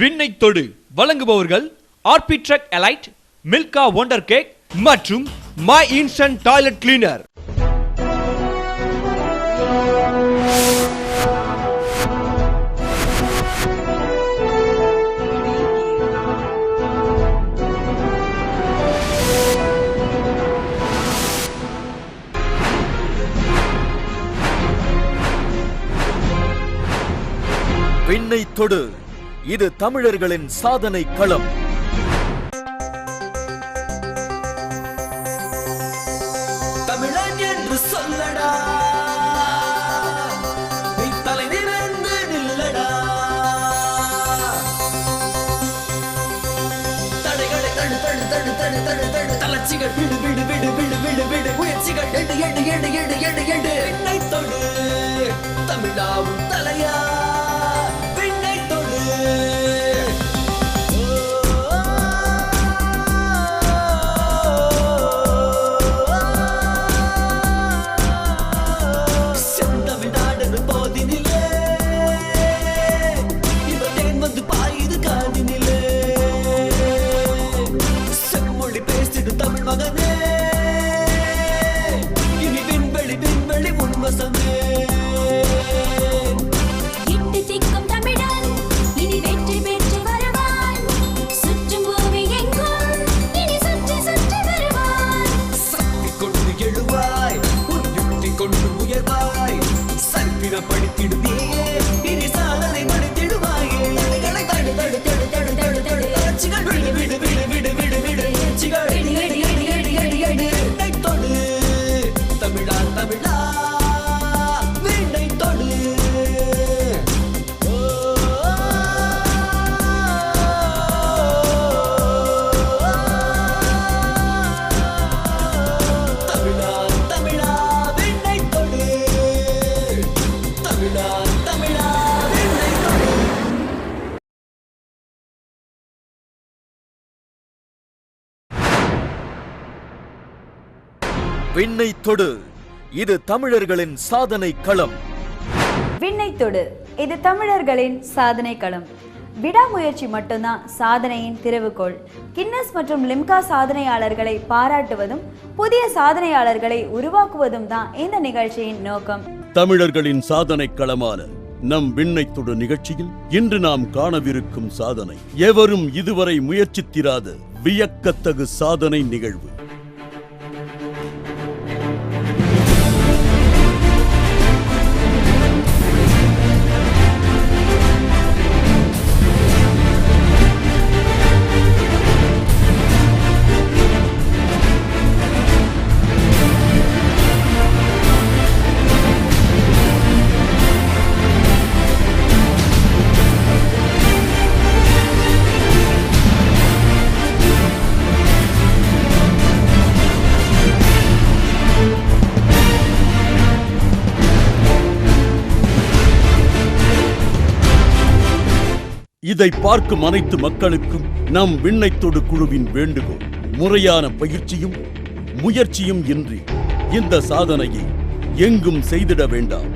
விண்ணை தொடு வழங்குபவர்கள் ஆர்பிட்ரக் எலைட், மில்கா ஒண்டர் கேக் மற்றும் மை இன்ஸ்டன்ட் டாய்லெட் கிளீனர். விண்ணை தொடு, இது தமிழர்களின் சாதனை களம். தமிழன் என்று சொல்லடா, நீ தலை நிமிர்ந்து நில்லடா. தடைகளை தடு தடு தடு தடு தடு தடு, தளர்ச்சிகள் விடு விடு விடு விடு விடு விடு, முயற்சிகள் எடு எடு எடு எடு எடு எடு. விண்ணை தொடு தமிழாவும் தலையா, விண்ணை தொடு. செந்தமிழ்நாடு போதினிலே இந்த தேன் வந்து பாயுது காதினிலே. செம்மொழி பேசிடும் தமிழ் மகனே, இனி விண்வெளி விண்வெளி உன்வசமே. படித்திடுவியே, இனி சாதனை படித்திடுவாயே. தடைகளை தடு தடு தடு தடு தடு தடு, தளர்ச்சிகள் விடு விடு விடு விடு விடு விடு, முயற்சிகள் எடு எடு எடு எடு எடு எடு. விண்ணை தொடு தமிழா தமிழா, விண்ணை தொடு. தமிழா தமிழா, விண்ணை தொடு. தமிழா தமிழா, விண்ணை தொடு. விண்ணை தொடு, இது தமிழர்களின் சாதனை களம். விண்ணை தொடு, இது தமிழர்களின் சாதனை களம். விடாமுயற்சி மட்டும்தான் சாதனையின் திறவுகோல். கின்னஸ் மற்றும் லிம்கா சாதனையாளர்களை பாராட்டுவதும் புதிய சாதனையாளர்களை உருவாக்குவதும் தான் இந்த நிகழ்ச்சியின் நோக்கம். தமிழர்களின் சாதனை களமான நம் விண்ணை தொடு நிகழ்ச்சியில் இன்று நாம் காணவிருக்கும் சாதனை எவரும் இதுவரை முயற்சித்திராத வியக்கத்தகு சாதனை நிகழ்வு. இதை பார்க்கும் அனைத்து மக்களுக்கும் நம் விண்ணை தொடு குழுவின் வேண்டுகோள், முறையான பயிற்சியும் முயற்சியும் இன்றி இந்த சாதனையை எங்கும் செய்திட வேண்டாம்.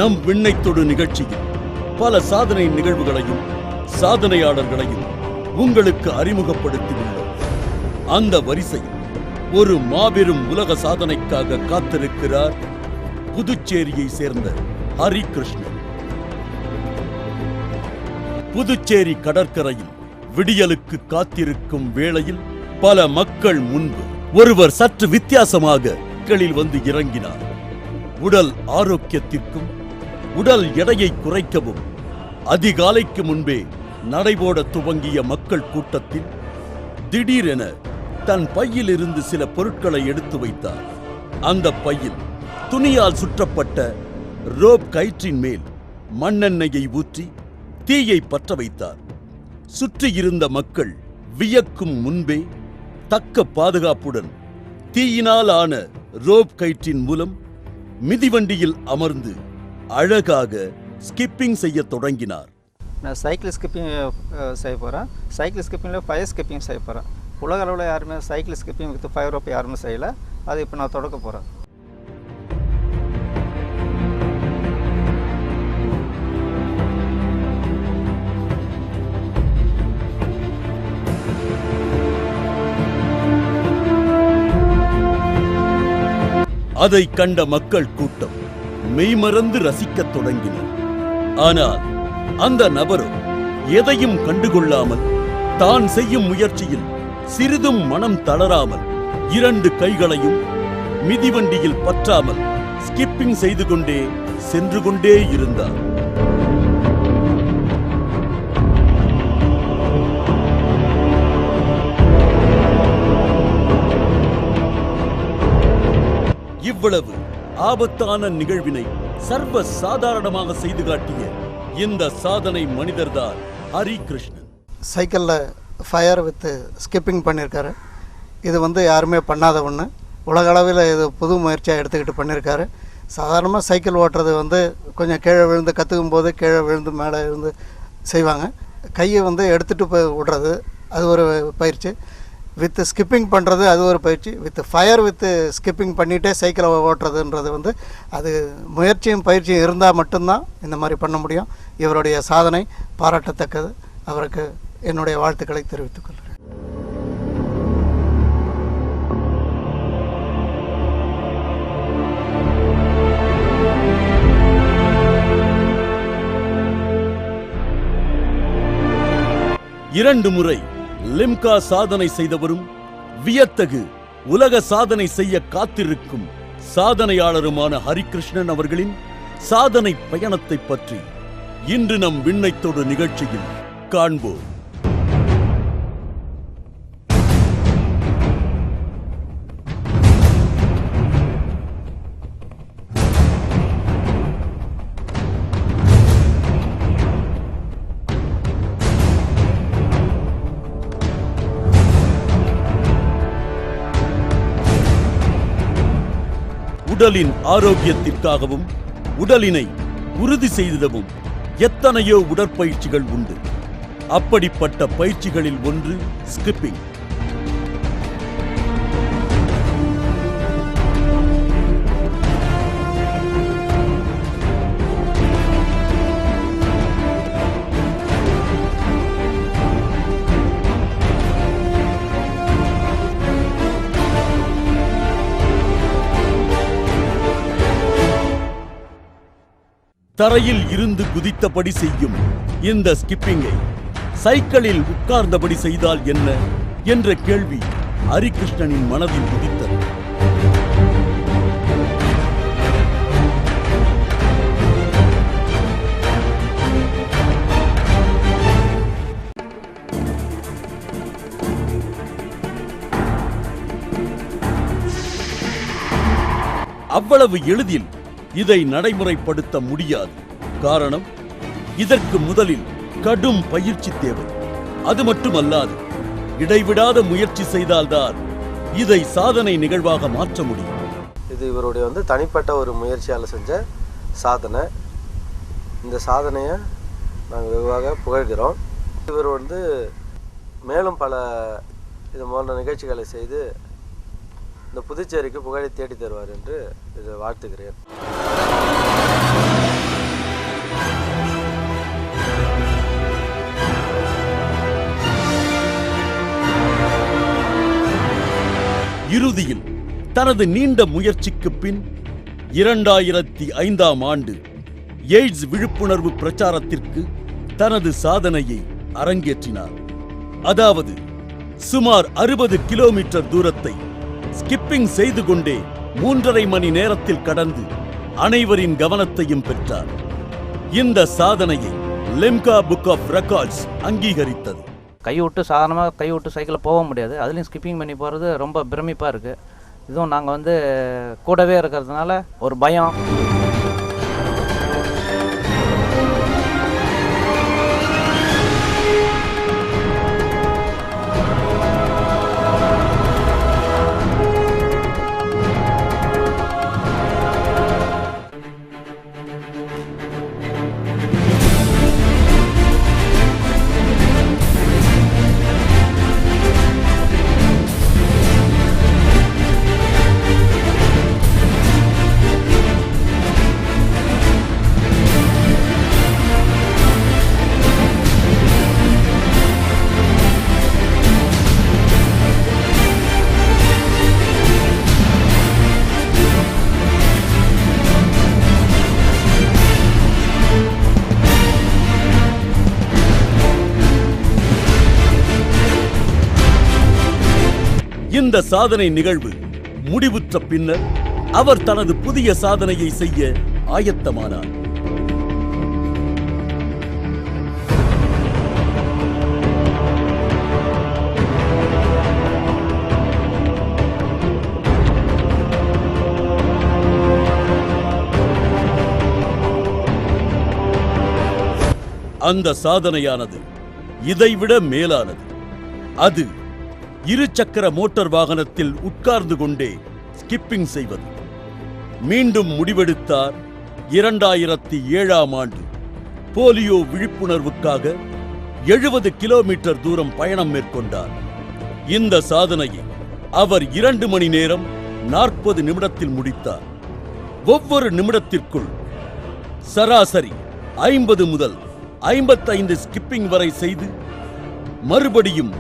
நம் விண்ணை தொடு நிகழ்ச்சியில் பல சாதனை நிகழ்வுகளையும் சாதனையாளர்களையும் உங்களுக்கு அறிமுகப்படுத்தியுள்ளோம். அந்த வரிசையில் ஒரு மாபெரும் உலக சாதனைக்காக காத்திருக்கிறார் புதுச்சேரியை சேர்ந்த ஹரிகிருஷ்ணன். புதுச்சேரி கடற்கரையில் விடியலுக்கு காத்திருக்கும் வேளையில் பல மக்கள் முன்பு ஒருவர் சற்று வித்தியாசமாக களில் வந்து இறங்கினார். உடல் ஆரோக்கியத்திற்கும் உடல் எடையை குறைக்கவும் அதிகாலைக்கு முன்பே நடைபோட துவங்கிய மக்கள் கூட்டத்தில் திடீரென தன் பையில் இருந்து சில பொருட்களை எடுத்து வைத்தார். அந்த பையில் துணியால் சுற்றப்பட்ட ரோப் கயிற்றின் மேல் மண்ணெண்ணெயை ஊற்றி தீயை பற்ற வைத்தார். சுற்றியிருந்த மக்கள் வியக்கும் முன்பே தக்க பாதுகாப்புடன் தீயினால் ஆன ரோப் கயிற்றின் மூலம் மிதிவண்டியில் அமர்ந்து அழகாக ஸ்கிப்பிங் செய்ய தொடங்கினார். நான் சைக்கிள் ஸ்கிப்பிங் செய்ய போகிறேன். சைக்கிள் ஸ்கிப்பிங்கில் ஃபயர் ஸ்கிப்பிங் செய்ய போகிறேன். உலக அளவில் யாருமே cycle skipping with fire rope யாருமே செய்யலை. அது இப்போ நான் தொடக்க போகிறேன். அதை கண்ட மக்கள் கூட்டம் மெய்மறந்து ரசிக்கத் தொடங்கினர். ஆனால் அந்த நபரோ எதையும் கண்டுகொள்ளாமல் தான் செய்யும் முயற்சியில் சிறிதும் மனம் தளராமல் 2 கைகளையும் மிதிவண்டியில் பற்றாமல் ஸ்கிப்பிங் செய்து கொண்டே சென்று கொண்டே இருந்தார். இவ்வளவு ஆபத்தான நிகழ்வினை சர்வ சாதாரணமாக செய்து காட்டிய இந்த சாதனை மனிதர்தான் ஹரிகிருஷ்ணன். சைக்கிளில் ஃபயர் வித் ஸ்கிப்பிங் பண்ணியிருக்காரு. இது யாருமே பண்ணாத ஒன்று. உலக அளவில் இது புது முயற்சியாக எடுத்துக்கிட்டு பண்ணியிருக்காரு. சாதாரணமாக சைக்கிள் ஓட்டுறது கொஞ்சம் கீழே விழுந்து கற்றுக்கும் போது கீழே விழுந்து மேலே இருந்து செய்வாங்க. கையை எடுத்துகிட்டு போய் விடுறது அது ஒரு பயிற்சி. வித் ஸ்கிப்பிங் பண்ணுறது அது ஒரு பயிற்சி. வித் ஃபயர் வித் ஸ்கிப்பிங் பண்ணிகிட்டே சைக்கிளை ஓட்டுறதுன்றது அது முயற்சியும் பயிற்சியும் இருந்தால் மட்டும்தான் இந்த மாதிரி பண்ண முடியும். இவருடைய சாதனை பாராட்டத்தக்கது. அவருக்கு என்னுடைய வாழ்த்துக்களை தெரிவித்துக் கொள்கிறேன். இரண்டு முறை லிம்கா சாதனை செய்தவரும் வியத்தகு உலக சாதனை செய்ய காத்திருக்கும் சாதனையாளருமான ஹரிகிருஷ்ணன் அவர்களின் சாதனை பயணத்தை பற்றி இன்று நம் விண்ணைத்தொடு நிகழ்ச்சியில் காண்போம். உடலின் ஆரோக்கியத்திற்காகவும் உடலினை உறுதி செய்திடவும் எத்தனையோ உடற்பயிற்சிகள் உண்டு. அப்படிப்பட்ட பயிற்சிகளில் ஒன்று ஸ்கிப்பிங். தரையில் இருந்து குதித்தபடி செய்யும் இந்த ஸ்கிப்பிங்கை சைக்கிளில் உட்கார்ந்தபடி செய்தால் என்ன என்ற கேள்வி ஹரிகிருஷ்ணனின் மனதில் உதித்தது. அவ்வளவு எளிதில் இதை நடைமுறைப்படுத்த முடியாது. காரணம், இதற்கு முதலில் கடும் பயிற்சி தேவை. அது மட்டுமல்லாது இடைவிடாத முயற்சி செய்தால்தான் இதை சாதனை நிகழ்வாக மாற்ற முடியும். இது இவருடைய தனிப்பட்ட ஒரு முயற்சியால் செஞ்ச சாதனை. இந்த சாதனையை நாங்கள் வெகுவாக புகழ்கிறோம். இவர் மேலும் பல இது போன்ற நிகழ்ச்சிகளை செய்து இந்த புதுச்சேரிக்கு புகழை தேடி தருவார் என்று இதை வாழ்த்துகிறேன். இறுதியில் தனது நீண்ட முயற்சிக்கு பின் 2005ஆம் ஆண்டு எய்ட்ஸ் விழிப்புணர்வு பிரச்சாரத்திற்கு தனது சாதனையை அரங்கேற்றினார். அதாவது சுமார் 60 கிலோமீட்டர் தூரத்தை ஸ்கிப்பிங் செய்து கொண்டே 3.5 மணி நேரத்தில் கடந்து அனைவரின் கவனத்தையும் பெற்றார். இந்த சாதனையை லிம்கா புக் ஆஃப் ரெக்கார்ட்ஸ் அங்கீகரித்தது. சாதாரணமாக கை விட்டு சைக்கிளில் போக முடியாது. அதுலேயும் ஸ்கிப்பிங் பண்ணி போகிறது ரொம்ப பிரமிப்பாக இருக்குது. இதுவும் நாங்கள் கூடவே இருக்கிறதுனால ஒரு பயம். இந்த சாதனை நிகழ்வு முடிவுற்ற பின்னர் அவர் தனது புதிய சாதனையை செய்ய ஆயத்தமானார். அந்த சாதனையானது இதைவிட மேலானது. அது இருசக்கர மோட்டார் வாகனத்தில் உட்கார்ந்து கொண்டே ஸ்கிப்பிங் செய்வது. மீண்டும் முடிவெடுத்தார். 2007ஆம் ஆண்டு போலியோ விழிப்புணர்வுக்காக 70 கிலோமீட்டர் தூரம் பயணம் மேற்கொண்டார். இந்த சாதனையை அவர் 2 மணி நேரம் 40 நிமிடத்தில் முடித்தார். ஒவ்வொரு நிமிடத்திற்குள் சராசரி 50 முதல் 55 ஸ்கிப்பிங் வரை செய்து மறுபடியும்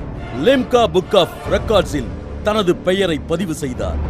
லிம்கா புக் ஆஃப் ரெக்கார்ட்ஸில் தனது பெயரை பதிவு செய்தார்.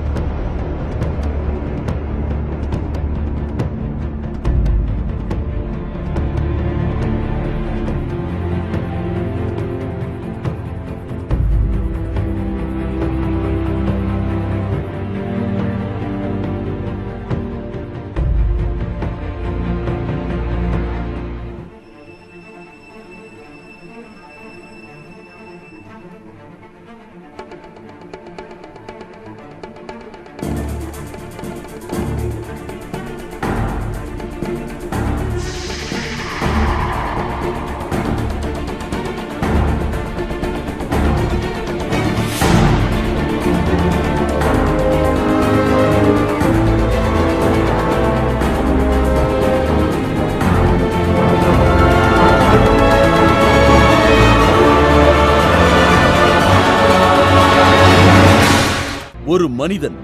ஒரு மனிதன்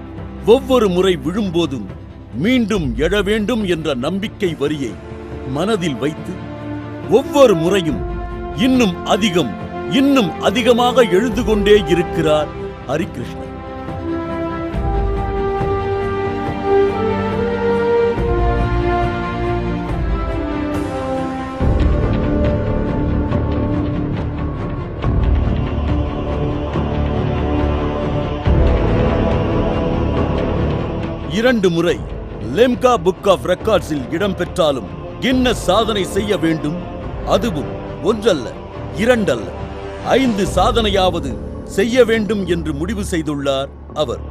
ஒவ்வொரு முறை விழும்போதும் மீண்டும் எழ வேண்டும் என்ற நம்பிக்கை வரியை மனதில் வைத்து ஒவ்வொரு முறையும் இன்னும் அதிகமாக எழுந்து கொண்டே இருக்கிறார் ஹரிகிருஷ்ணன். இரண்டு முறை லிம்கா புக் ஆஃப் ரெக்கார்ட்ஸில் இடம் பெற்றாலும் கின்னஸ் சாதனை செய்ய வேண்டும். அதுவும் ஒன்றல்ல, இரண்டல்ல, 5 சாதனையாவது செய்ய வேண்டும் என்று முடிவு செய்துள்ளார் அவர்.